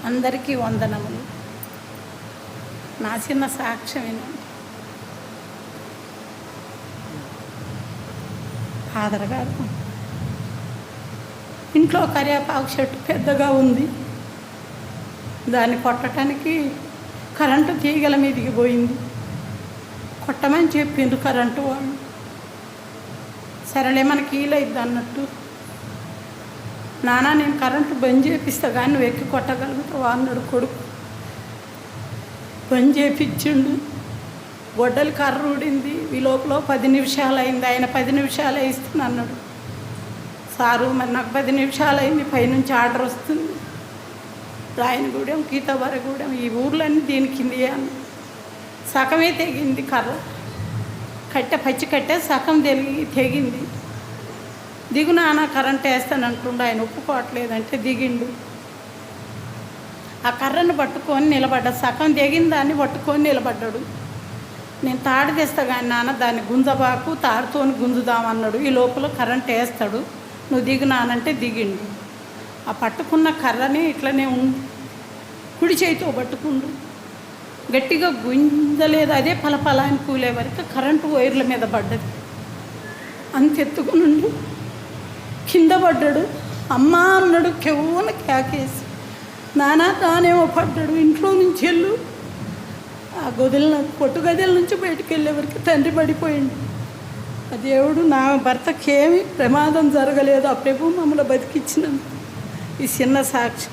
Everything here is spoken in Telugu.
అందరికీ వందనములు. నా చిన్న సాక్ష్యం వినండి. ఫాదర్ గారు ఇంట్లో కరివేపాకు చెట్టు పెద్దగా ఉంది. దాన్ని కొట్టడానికి కరెంటు తీగల మీదకి పోయింది. కొట్టమని చెప్పిండ్రు కరెంటు వాళ్ళు. సరేలే మనకి ఈలైద్ది అన్నట్టు, నాన్న నేను కరెంటు బంద్ చేపిస్తా కానీ నువ్వు ఎక్కి కొట్టగలుగుతావు అన్నాడు కొడుకు. బంద్ చేపించిండు. గొడ్డలి కర్ర ఊడింది. ఈ లోపల 10 నిమిషాలు అయింది. ఆయన 10 నిమిషాలు వేస్తున్నా అన్నాడు. సారు మరి నాకు 10 నిమిషాలు అయింది, పైనుంచి ఆర్డర్ వస్తుంది. రాయనగూడెం, గీతాబారగూడెం ఈ ఊర్లన్నీ దీని కింది అన్న. సగమే తెగింది కర్ర. పచ్చి కట్టే సగం తెగింది. దిగు నాన్న కరెంట్ వేస్తానంటుండు. ఆయన ఒప్పుకోవట్లేదంటే దిగిండు. ఆ కర్రను పట్టుకొని నిలబడ్డా. సగం దిగిన దాన్ని పట్టుకొని నిలబడ్డాడు. నేను తాడు తెస్తా కానీ నాన్న దాన్ని గుంజబాకు, తాడుతో గుంజుదామన్నాడు. ఈ లోపల కరెంట్ వేస్తాడు, నువ్వు దిగు నానంటే దిగిండు. ఆ పట్టుకున్న కర్రని ఇట్లనే కుడి చేయితో పట్టుకుండు. గట్టిగా గుంజలేదు. అదే పలపల అని కూలే వరకు కరెంటు వైర్ల మీద పడ్డది. అంతెత్తుకునుండు కింద పడ్డాడు. అమ్మ అన్నాడు. కెవ్వున కేకేసి నానా తానేమో పడ్డాడు. ఇంట్లో నుంచి వెళ్ళు ఆ పొట్టు గదిల నుంచి బయటికి వెళ్ళేవరకు తండ్రి పడిపోయిండు. ఆ దేవుడు నా భర్తకేమీ ప్రమాదం జరగలేదు. ఆ ప్రభు మమ్మల్ని బతికించినందుకు ఈ చిన్న సాక్షి.